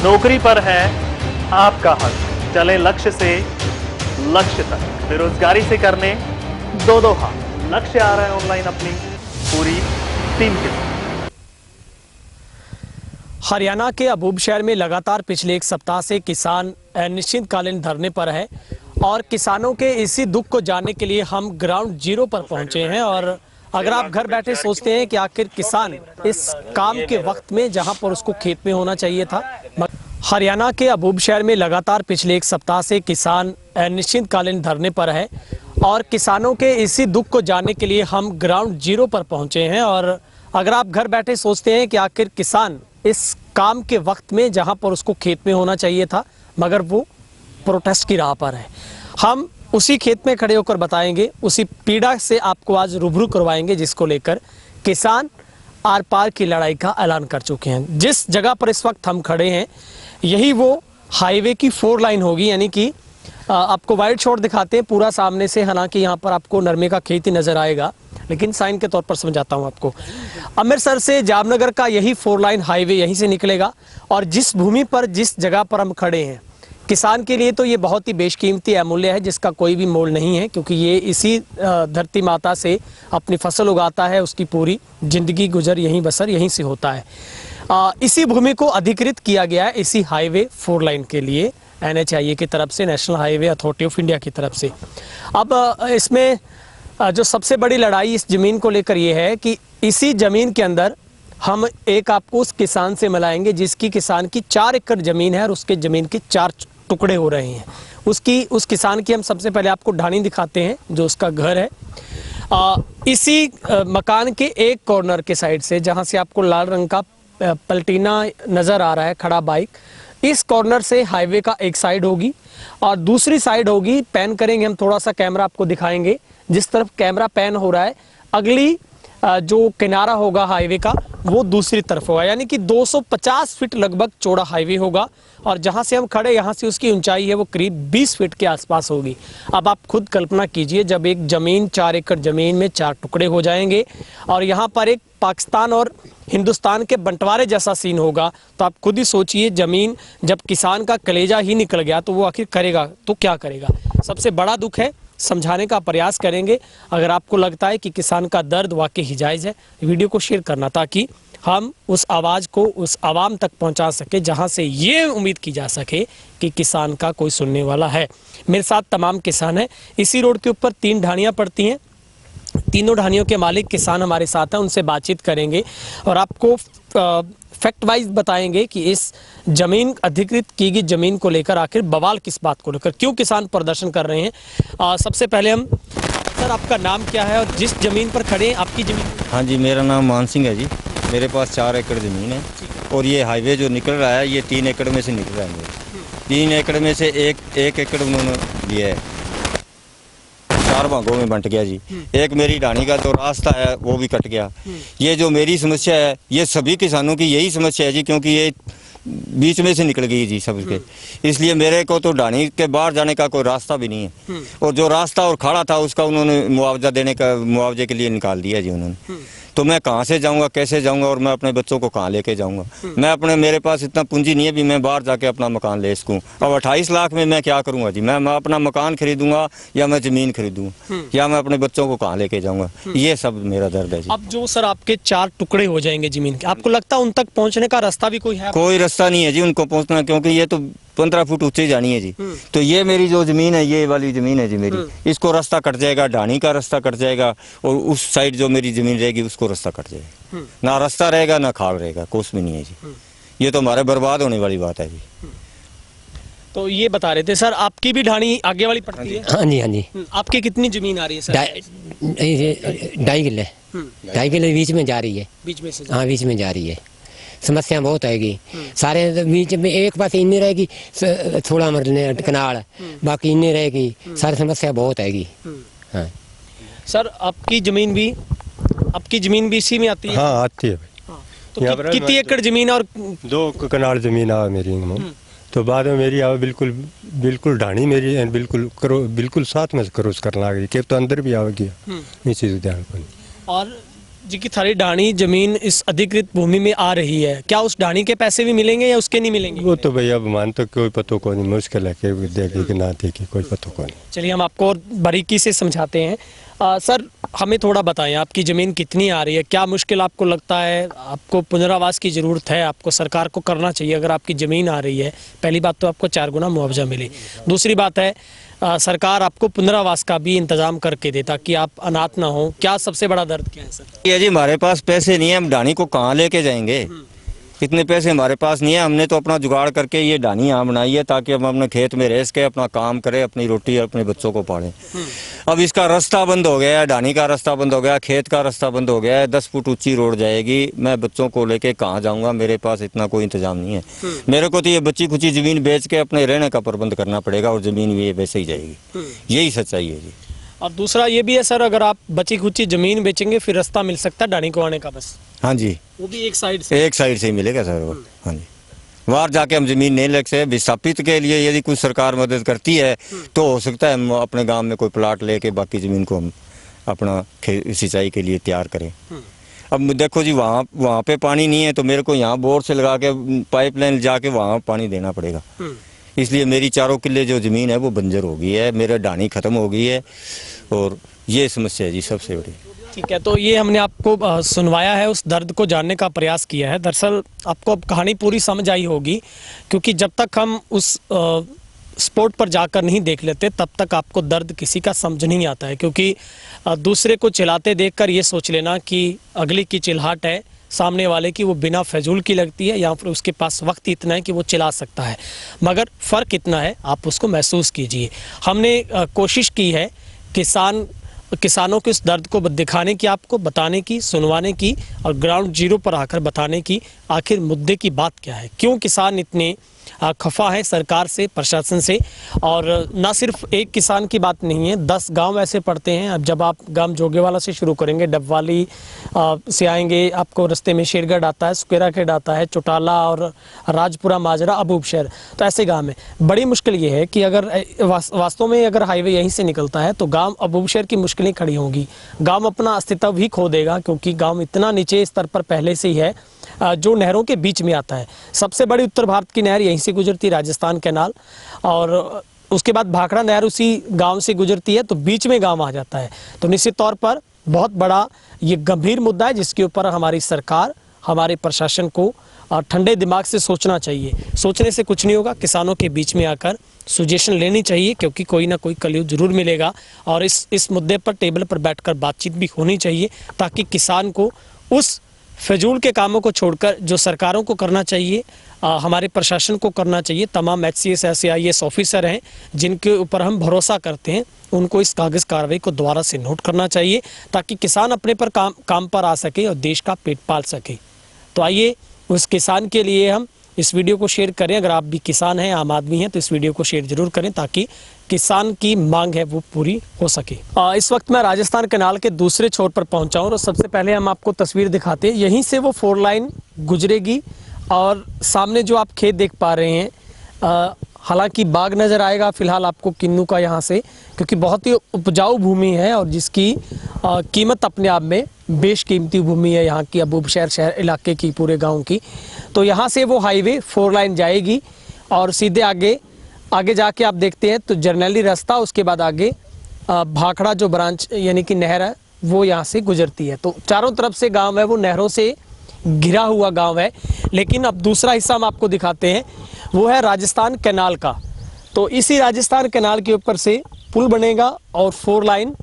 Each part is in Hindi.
नौकरी पर है आपका हक, चले लक्ष्य से लक्ष्य तक, बेरोजगारी से करने दो हाथ। लक्ष्य आ रहा है ऑनलाइन अपनी पूरी टीम के साथ। हरियाणा के अबूब शहर में लगातार पिछले एक सप्ताह से किसान अनिश्चितकालीन धरने पर है और किसानों के इसी दुख को जानने के लिए हम ग्राउंड जीरो पर पहुंचे हैं। और अगर आप घर बैठे सोचते हैं कि आखिर किसान इस काम के वक्त में जहां पर उसको खेत में होना चाहिए था, हरियाणा के अबूब शहर में लगातार पिछले एक सप्ताह से किसान अनिश्चितकालीन धरने पर है और किसानों के इसी दुख को जानने के लिए हम ग्राउंड जीरो पर पहुंचे हैं। और अगर आप घर बैठे सोचते हैं कि आखिर किसान इस काम के वक्त में जहां पर उसको खेत में होना चाहिए था मगर वो प्रोटेस्ट की राह पर है, हम उसी खेत में खड़े होकर बताएंगे, उसी पीड़ा से आपको आज रूबरू करवाएंगे जिसको लेकर किसान आर पार की लड़ाई का ऐलान कर चुके हैं। जिस जगह पर इस वक्त हम खड़े हैं यही वो हाईवे की 4 लाइन होगी, यानी कि आपको वाइड शॉट दिखाते हैं पूरा सामने से। हालांकि यहाँ पर आपको नरमे का खेत ही नजर आएगा, लेकिन साइन के तौर पर समझाता हूँ आपको। अमृतसर से जामनगर का यही 4 लाइन हाईवे यहीं से निकलेगा और जिस भूमि पर, जिस जगह पर हम खड़े हैं, किसान के लिए तो ये बहुत ही बेशकीमती अमूल्य है जिसका कोई भी मोल नहीं है, क्योंकि ये इसी धरती माता से अपनी फसल उगाता है, उसकी पूरी जिंदगी गुजर यहीं बसर यहीं से होता है। इसी भूमि को अधिकृत किया गया है इसी हाईवे 4 लाइन के लिए NHAI की तरफ से, national highway authority of India की तरफ से। अब इसमें जो सबसे बड़ी लड़ाई इस ज़मीन को लेकर ये है कि इसी ज़मीन के अंदर हम एक आपको उस किसान से मिलाएंगे जिसकी किसान की 4 एकड़ ज़मीन है और उसके ज़मीन के 4 टुकड़े हो रहे हैं। उस किसान की हम सबसे पहले आपको ढाणी दिखाते हैं जो उसका घर है। इसी मकान के एक कॉर्नर के साइड से, जहाँ से आपको लाल रंग का पलटीना नज़र आ रहा है खड़ा बाइक, इस कॉर्नर से हाईवे का एक साइड होगी और दूसरी साइड होगी, पैन करेंगे हम थोड़ा सा, कैमरा आपको दिखाएंगे जिस तरफ कैमरा पैन हो रहा है, अगली जो किनारा होगा हाईवे का वो दूसरी तरफ होगा, यानी कि 250 फीट लगभग चौड़ा हाईवे होगा। और जहां से हम खड़े यहाँ से उसकी ऊंचाई है वो करीब 20 फीट के आसपास होगी। अब आप खुद कल्पना कीजिए, जब एक ज़मीन 4 एकड़ ज़मीन में 4 टुकड़े हो जाएंगे और यहाँ पर एक पाकिस्तान और हिंदुस्तान के बंटवारे जैसा सीन होगा, तो आप खुद ही सोचिए, ज़मीन जब किसान का कलेजा ही निकल गया तो वो आखिर करेगा तो क्या करेगा। सबसे बड़ा दुख है, समझाने का प्रयास करेंगे। अगर आपको लगता है कि किसान का दर्द वाकई ही जायज़ है, वीडियो को शेयर करना ताकि हम उस आवाज़ को उस आवाम तक पहुंचा सके जहां से ये उम्मीद की जा सके कि किसान का कोई सुनने वाला है। मेरे साथ तमाम किसान हैं। इसी रोड के ऊपर 3 ढाणियाँ पड़ती हैं, तीनों ढाणियों के मालिक किसान हमारे साथ हैं, उनसे बातचीत करेंगे और आपको फैक्ट वाइज बताएंगे कि इस जमीन अधिकृत की गई जमीन को लेकर आखिर बवाल किस बात को लेकर, क्यों किसान प्रदर्शन कर रहे हैं। सबसे पहले हम, सर आपका नाम क्या है और जिस जमीन पर खड़े हैं आपकी जमीन? हाँ जी, मेरा नाम मान सिंह है जी। मेरे पास 4 एकड़ ज़मीन है और ये हाईवे जो निकल रहा है ये 3 एकड़ में से निकल रहा है। 3 एकड़ में से एक एकड़ उन्होंने लिया है, 4 भागों में बंट गया जी। एक मेरी ढाणी का जो रास्ता है वो भी कट गया। ये जो मेरी समस्या है ये सभी किसानों की यही समस्या है जी, क्योंकि ये बीच में से निकल गई जी सबके, इसलिए मेरे को तो ढाणी के बाहर जाने का कोई रास्ता भी नहीं है। और जो रास्ता और खड़ा था उसका उन्होंने मुआवजे के लिए निकाल दिया जी उन्होंने। तो मैं कहाँ से जाऊँगा, कैसे जाऊँगा और मैं अपने बच्चों को कहाँ लेके जाऊँगा। मेरे पास इतना पूंजी नहीं है भी मैं बाहर जाके अपना मकान ले सकूँ। अब 28 लाख में मैं क्या करूँगा जी? मैं अपना मकान खरीदूंगा या मैं ज़मीन खरीदूँ या मैं अपने बच्चों को कहाँ लेके जाऊँगा? ये सब मेरा दर्द है जी। अब जो सर आपके 4 टुकड़े हो जाएंगे ज़मीन के, आपको लगता है उन तक पहुँचने का रास्ता भी कोई है? कोई रास्ता नहीं है जी उनको पहुँचना, क्योंकि ये तो 15 फुट ऊंची जानी है जी। तो ये मेरी जो ज़मीन है, ये वाली ज़मीन है जी मेरी, इसको रास्ता कट जाएगा, ढाणी का रास्ता कट जाएगा और उस साइड जो मेरी ज़मीन रहेगी उसको रास्ता कट जाएगा। ना रास्ता रहेगा ना खाल रहेगा, कुछ भी नहीं है जी। ये तो हमारे बर्बाद होने वाली बात है जी। तो ये बता रहे थे सर, आपकी भी ढाणी आगे वाली पड़ती है? हाँ जी, हाँ जी। आपकी कितनी ज़मीन आ रही है सर? 2.5 किले, 2.5 किले बीच में जा रही है। बीच में से? हाँ, बीच में जा रही है। समस्या बहुत आएगी सारे बीच में, एक पास इन्नी रहेगी 16 मरने कनाल, बाकी इन्नी रहेगी, सारी समस्या बहुत आएगी। हाँ सर, आपकी ज़मीन भी इसी में आती है? हाँ, आती है। हाँ। तो कितनी एकड़ ज़मीन? और 2 कनाल ज़मीन आ मेरी। तो बाद में मेरी आ बिल्कुल ढाणी मेरी बिल्कुल साथ में क्रॉस करना आ गई, के तो अंदर भी आ गया नीचे से ध्यान पर। और जी की थारी ढाणी जमीन इस अधिकृत भूमि में आ रही है, क्या उस ढाणी के पैसे भी मिलेंगे या उसके नहीं मिलेंगे? वो तो भैया अब मान तो कोई पतो को नहीं, मुश्किल है कि देगी कि ना देगी, कोई पतो को नहीं। चलिए हम आपको और बारीकी से समझाते हैं। सर हमें थोड़ा बताएं, आपकी ज़मीन कितनी आ रही है, क्या मुश्किल आपको लगता है, आपको पुनरावास की ज़रूरत है, आपको सरकार को करना चाहिए अगर आपकी ज़मीन आ रही है? पहली बात तो आपको 4 गुना मुआवजा मिले। दूसरी बात है सरकार आपको पुनरावास का भी इंतजाम करके दे ताकि आप अनाथ ना हो। क्या सबसे बड़ा दर्द क्या है सर? ये जी हमारे पास पैसे नहीं है, हम ढाणी को कहाँ लेके जाएंगे? इतने पैसे हमारे पास नहीं है। हमने तो अपना जुगाड़ करके ये ढाणी यहाँ बनाई है ताकि हम अपने खेत में रह के अपना काम करें, अपनी रोटी अपने बच्चों को पालें। अब इसका रास्ता बंद हो गया है, ढाणी का रास्ता बंद हो गया, खेत का रास्ता बंद हो गया है। 10 फुट ऊंची रोड जाएगी, मैं बच्चों को लेके कहाँ जाऊँगा? मेरे पास इतना कोई इंतजाम नहीं है। मेरे को तो ये बच्ची खुची ज़मीन बेच के अपने रहने का प्रबंध करना पड़ेगा और ज़मीन भी वैसे ही जाएगी। यही सच्चाई है जी। और दूसरा ये भी है सर, अगर आप बची खुची ज़मीन बेचेंगे फिर रास्ता मिल सकता है ढाणी को आने का, बस हाँ जी, वो भी एक साइड से ही मिलेगा सर वो। हाँ जी, बाहर जाके हम जमीन नहीं ले सकते। विस्थापित के लिए यदि कुछ सरकार मदद करती है तो हो सकता है हम अपने गांव में कोई प्लाट लेके बाकी ज़मीन को हम अपना सिंचाई के लिए तैयार करें। अब देखो जी, वहाँ पे पानी नहीं है तो मेरे को यहाँ बोर से लगा के पाइपलाइन जाके वहाँ पानी देना पड़ेगा। इसलिए मेरी 4 किल्ले जो ज़मीन है वो बंजर हो गई है, मेरा ढाणी ख़त्म हो गई है और ये समस्या है जी सबसे बड़ी। ठीक है, तो ये हमने आपको सुनवाया है, उस दर्द को जानने का प्रयास किया है। दरअसल आपको अब कहानी पूरी समझ आई होगी, क्योंकि जब तक हम उस स्पॉट पर जाकर नहीं देख लेते तब तक आपको दर्द किसी का समझ नहीं आता है। क्योंकि दूसरे को चिल्लाते देखकर ये सोच लेना कि अगली की चिल्लाहट है सामने वाले की, वो बिना फजूल की लगती है या फिर उसके पास वक्त इतना है कि वो चिल्ला सकता है, मगर फ़र्क इतना है आप उसको महसूस कीजिए। हमने कोशिश की है किसानों के इस दर्द को दिखाने की, आपको बताने की, सुनवाने की और ग्राउंड जीरो पर आकर बताने की आखिर मुद्दे की बात क्या है, क्यों किसान इतने खफा है सरकार से, प्रशासन से। और ना सिर्फ एक किसान की बात नहीं है, 10 गांव ऐसे पड़ते हैं। अब जब आप गांव जोगेवाला से शुरू करेंगे, डबवाली से आएंगे, आपको रास्ते में शेरगढ़ आता है, सुकेरा खेड आता है, चौटाला और राजपुरा, माजरा, अबूबशहर, तो ऐसे गांव में बड़ी मुश्किल ये है कि अगर वास्तव में अगर हाईवे यहीं से निकलता है तो गांव अबूबशहर की मुश्किलें खड़ी होंगी। गांव अपना अस्तित्व ही खो देगा, क्योंकि गांव इतना नीचे स्तर पर पहले से ही है, जो नहरों के बीच में आता है। सबसे बड़ी उत्तर भारत की नहर यहीं से गुजरती है, राजस्थान कैनाल, और उसके बाद भाखड़ा नहर उसी गांव से गुजरती है, तो बीच में गांव आ जाता है। तो निश्चित तौर पर बहुत बड़ा ये गंभीर मुद्दा है, जिसके ऊपर हमारी सरकार, हमारे प्रशासन को ठंडे दिमाग से सोचना चाहिए। सोचने से कुछ नहीं होगा, किसानों के बीच में आकर सुजेशन लेनी चाहिए, क्योंकि कोई ना कोई कलयुग जरूर मिलेगा और इस मुद्दे पर टेबल पर बैठकर बातचीत भी होनी चाहिए, ताकि किसान को उस फजूल के कामों को छोड़कर जो सरकारों को करना चाहिए, हमारे प्रशासन को करना चाहिए, तमाम HCS SAIS ऑफिसर हैं जिनके ऊपर हम भरोसा करते हैं, उनको इस कागज़ कार्रवाई को दोबारा से नोट करना चाहिए, ताकि किसान अपने पर काम पर आ सके और देश का पेट पाल सके। तो आइए उस किसान के लिए हम इस वीडियो को शेयर करें। अगर आप भी किसान हैं, आम आदमी हैं, तो इस वीडियो को शेयर जरूर करें ताकि किसान की मांग है वो पूरी हो सके। इस वक्त मैं राजस्थान कैनाल के दूसरे छोर पर पहुंचा हूं और सबसे पहले हम आपको तस्वीर दिखाते हैं। यहीं से वो 4 लाइन गुजरेगी और सामने जो आप खेत देख पा रहे हैं, हालांकि बाग नज़र आएगा फिलहाल आपको किन्नू का यहाँ से, क्योंकि बहुत ही उपजाऊ भूमि है और जिसकी कीमत अपने आप में बेशकीमती भूमि है यहाँ की, अबूबशहर शहर इलाके की, पूरे गांव की। तो यहाँ से वो हाईवे 4 लाइन जाएगी और सीधे आगे जाके आप देखते हैं तो जर्नैली रास्ता, उसके बाद आगे भाखड़ा जो ब्रांच यानी कि नहर है वो यहाँ से गुजरती है। तो चारों तरफ से गांव है वो नहरों से घिरा हुआ गांव है। लेकिन अब दूसरा हिस्सा हम आपको दिखाते हैं, वो है राजस्थान कैनाल का। तो इसी राजस्थान कैनाल के ऊपर से पुल बनेगा और 4 लाइन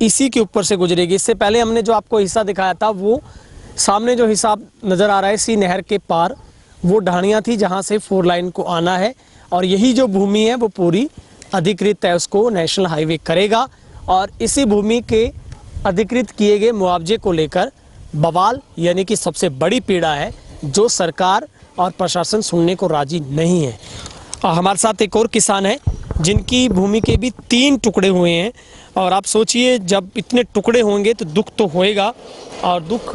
इसी के ऊपर से गुजरेगी। इससे पहले हमने जो आपको हिस्सा दिखाया था, वो सामने जो हिस्सा नज़र आ रहा है इसी नहर के पार, वो ढाणियाँ थी जहाँ से 4 लाइन को आना है। और यही जो भूमि है वो पूरी अधिकृत है, उसको नेशनल हाईवे करेगा। और इसी भूमि के अधिकृत किए गए मुआवजे को लेकर बवाल यानी कि सबसे बड़ी पीड़ा है, जो सरकार और प्रशासन सुनने को राजी नहीं है। हमारे साथ एक और किसान है जिनकी भूमि के भी 3 टुकड़े हुए हैं। और आप सोचिए, जब इतने टुकड़े होंगे तो दुख तो होएगा, और दुख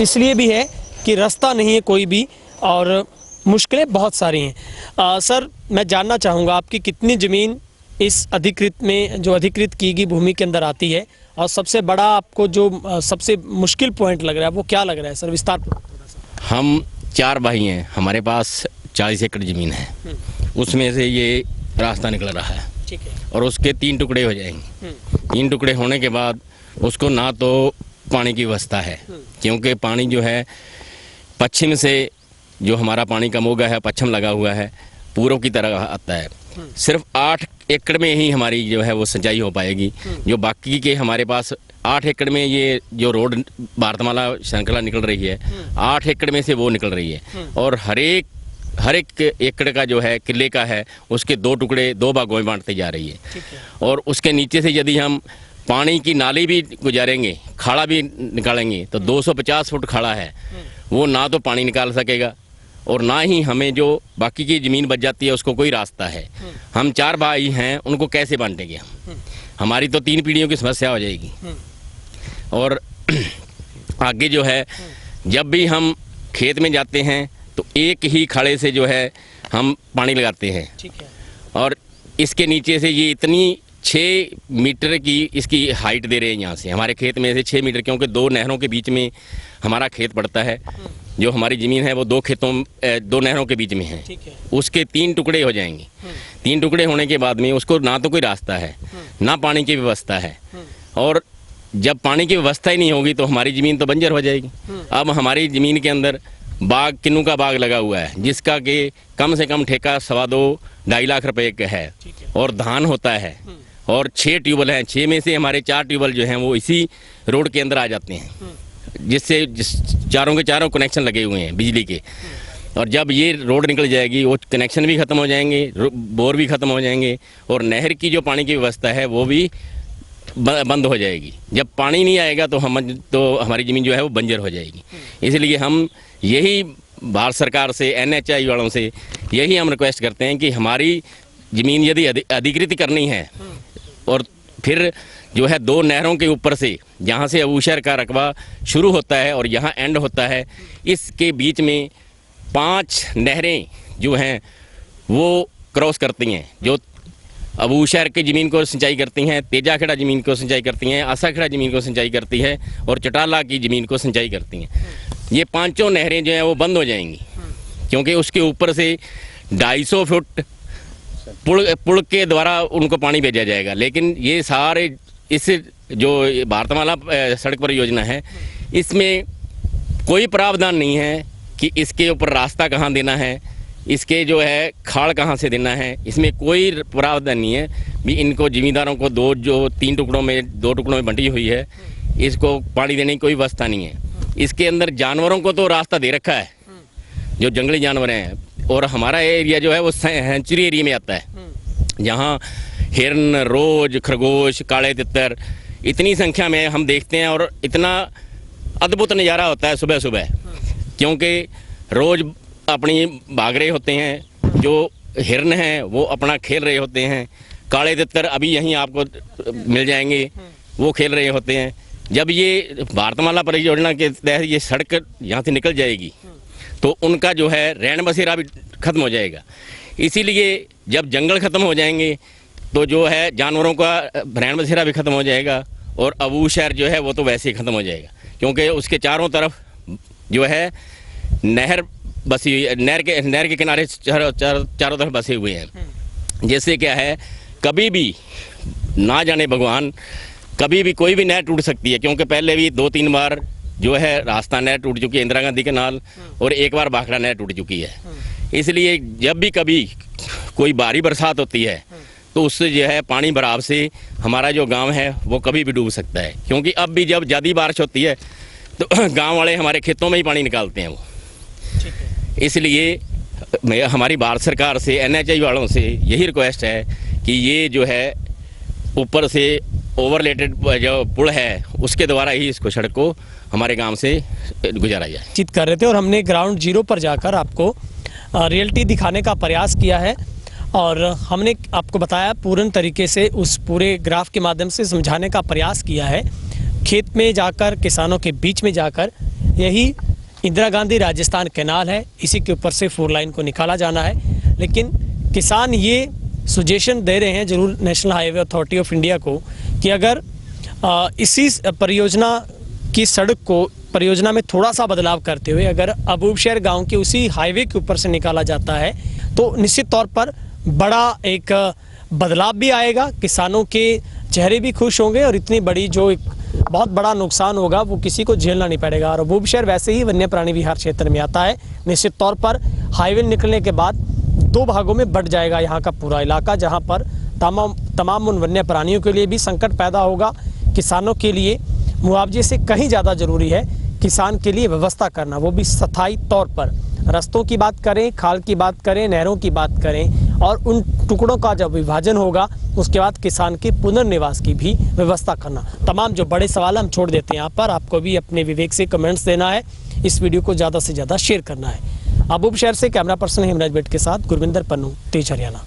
इसलिए भी है कि रास्ता नहीं है कोई भी और मुश्किलें बहुत सारी हैं। सर मैं जानना चाहूँगा आपकी कितनी ज़मीन इस अधिकृत में, जो अधिकृत की गई भूमि के अंदर आती है, और सबसे बड़ा आपको जो सबसे मुश्किल पॉइंट लग रहा है वो क्या लग रहा है सर, विस्तार पूर्वक थोड़ा सा। हम 4 भाई हैं, हमारे पास 40 एकड़ ज़मीन है, उसमें से ये रास्ता निकल रहा है, ठीक है। और उसके 3 टुकड़े हो जाएंगे। 3 टुकड़े होने के बाद उसको ना तो पानी की व्यवस्था है, क्योंकि पानी जो है पश्चिम से जो हमारा पानी का मोगा है पश्चिम लगा हुआ है, पूर्व की तरह आता है। सिर्फ 8 एकड़ में ही हमारी जो है वो सिंचाई हो पाएगी। जो बाकी के हमारे पास 8 एकड़ में ये जो रोड भारतमाला श्रृंखला निकल रही है, 8 एकड़ में से वो निकल रही है, और हर एक एकड़ का जो है किले का है, उसके 2 टुकड़े 2 भागों में बांटते जा रही है। और उसके नीचे से यदि हम पानी की नाली भी गुजारेंगे, खाड़ा भी निकालेंगे, तो 250 फुट खाड़ा है, वो ना तो पानी निकाल सकेगा और ना ही हमें जो बाकी की ज़मीन बच जाती है उसको कोई रास्ता है। हम 4 भाई हैं, उनको कैसे बांटेंगे हम? हमारी तो 3 पीढ़ियों की समस्या हो जाएगी। और आगे जो है, जब भी हम खेत में जाते हैं तो एक ही खाड़े से जो है हम पानी लगाते हैं, ठीक है। और इसके नीचे से ये इतनी 6 मीटर की इसकी हाइट दे रहे हैं यहाँ से हमारे खेत में से 6 मीटर, क्योंकि 2 नहरों के बीच में हमारा खेत पड़ता है। जो हमारी ज़मीन है वो 2 नहरों के बीच में है, ठीक है। उसके 3 टुकड़े हो जाएंगे। 3 टुकड़े होने के बाद में उसको ना तो कोई रास्ता है, ना पानी की व्यवस्था है, और जब पानी की व्यवस्था ही नहीं होगी तो हमारी ज़मीन तो बंजर हो जाएगी। अब हमारी ज़मीन के अंदर बाग, किन्नू का बाग लगा हुआ है, जिसका कि कम से कम ठेका 2.25-2.5 लाख रुपए का है, और धान होता है, और 6 ट्यूबवेल हैं। 6 में से हमारे 4 ट्यूबवेल जो हैं वो इसी रोड के अंदर आ जाते हैं, जिससे चारों के चारों कनेक्शन लगे हुए हैं बिजली के। और जब ये रोड निकल जाएगी, वो कनेक्शन भी ख़त्म हो जाएंगे, बोर भी ख़त्म हो जाएंगे, और नहर की जो पानी की व्यवस्था है वो भी बंद हो जाएगी। जब पानी नहीं आएगा तो हमारी ज़मीन जो है वो बंजर हो जाएगी। इसलिए हम यही भारत सरकार से, NHI वालों से यही हम रिक्वेस्ट करते हैं कि हमारी ज़मीन यदि अधिकृत करनी है, और फिर जो है 2 नहरों के ऊपर से, जहाँ से अबूशहर का रकबा शुरू होता है और यहाँ एंड होता है, इसके बीच में 5 नहरें जो हैं वो क्रॉस करती हैं, जो अबूशहर की ज़मीन को सिंचाई करती हैं, तेजाखेड़ा ज़मीन को सिंचाई करती हैं, आसाखेड़ा ज़मीन को सिंचाई करती है, और चटाला की ज़मीन को सिंचाई करती हैं। ये 5 नहरें जो हैं वो बंद हो जाएंगी, क्योंकि उसके ऊपर से 250 फुट पुल के द्वारा उनको पानी भेजा जाएगा। लेकिन ये सारे इस जो भारतमाला सड़क परियोजना है, इसमें कोई प्रावधान नहीं है कि इसके ऊपर रास्ता कहाँ देना है, इसके जो है खाड़ कहाँ से देना है, इसमें कोई प्रावधान नहीं है। भी इनको ज़मींदारों को 2 टुकड़ों में बंटी हुई है, इसको पानी देने की कोई व्यवस्था नहीं है। इसके अंदर जानवरों को तो रास्ता दे रखा है, जो जंगली जानवर हैं, और हमारा एरिया जो है वो सेंचुरी एरिया में आता है, जहाँ हिरन, रोज, खरगोश, काले तितर इतनी संख्या में हम देखते हैं, और इतना अद्भुत नज़ारा होता है सुबह सुबह, क्योंकि रोज अपनी भाग रहे होते हैं, जो हिरन हैं वो अपना खेल रहे होते हैं, काले तितर अभी यहीं आपको मिल जाएंगे, वो खेल रहे होते हैं। जब ये भारतमाला परियोजना के तहत ये सड़क यहाँ से निकल जाएगी तो उनका जो है रहन बसेरा भी ख़त्म हो जाएगा। इसीलिए जब जंगल ख़त्म हो जाएंगे तो जो है जानवरों का रहन बसेरा भी ख़त्म हो जाएगा, और अबूशहर जो है वो तो वैसे ही ख़त्म हो जाएगा, क्योंकि उसके चारों तरफ जो है नहर बसी हुई, नहर के किनारे चारों तरफ बसे हुए हैं। जैसे क्या है, कभी भी ना जाने भगवान, कभी भी कोई भी नहर टूट सकती है, क्योंकि पहले भी 2-3 बार जो है रास्ता नहर टूट चुकी है, इंदिरा गांधी के नाल, और एक बार भाखड़ा नहर टूट चुकी है। इसलिए जब भी कभी कोई भारी बरसात होती है तो उससे जो है पानी भराव से हमारा जो गांव है वो कभी भी डूब सकता है, क्योंकि अब भी जब ज़्यादा बारिश होती है तो गांव वाले हमारे खेतों में ही पानी निकालते हैं वो। इसलिए हमारी भारत सरकार से, NHI वालों से यही रिक्वेस्ट है कि ये जो है ऊपर से ओवरलेटेड जो पुल है उसके द्वारा ही इसको सड़क को हमारे गांव से गुजारा जाए। चित कर रहे थे, और हमने ग्राउंड जीरो पर जाकर आपको रियलिटी दिखाने का प्रयास किया है, और हमने आपको बताया पूर्ण तरीके से, उस पूरे ग्राफ के माध्यम से समझाने का प्रयास किया है। खेत में जाकर, किसानों के बीच में जाकर, यही इंदिरा गांधी राजस्थान कैनाल है, इसी के ऊपर से 4 लाइन को निकाला जाना है। लेकिन किसान ये सजेशन दे रहे हैं जरूर national highway authority of India को कि अगर इसी परियोजना की सड़क को परियोजना में थोड़ा सा बदलाव करते हुए अगर अबूबशहर गांव के उसी हाईवे के ऊपर से निकाला जाता है तो निश्चित तौर पर बड़ा एक बदलाव भी आएगा, किसानों के चेहरे भी खुश होंगे और इतनी बड़ी जो एक बहुत बड़ा नुकसान होगा वो किसी को झेलना नहीं पड़ेगा। और अबूबशहर वैसे ही वन्य प्राणी विहार क्षेत्र में आता है। निश्चित तौर पर हाईवे निकलने के बाद दो भागों में बंट जाएगा यहाँ का पूरा इलाका, जहाँ पर तमाम उन वन्य प्राणियों के लिए भी संकट पैदा होगा। किसानों के लिए मुआवजे से कहीं ज़्यादा ज़रूरी है किसान के लिए व्यवस्था करना, वो भी स्थायी तौर पर। रास्तों की बात करें, खाल की बात करें, नहरों की बात करें और उन टुकड़ों का जब विभाजन होगा उसके बाद किसान के पुनर्निवास की भी व्यवस्था करना। तमाम जो बड़े सवाल हम छोड़ देते हैं यहाँ पर, आपको भी अपने विवेक से कमेंट्स देना है, इस वीडियो को ज़्यादा से ज़्यादा शेयर करना है। अबूबशहर से कैमरा पर्सन हेमराज बेट के साथ गुरविंदर पन्नू, तेज हरियाणा।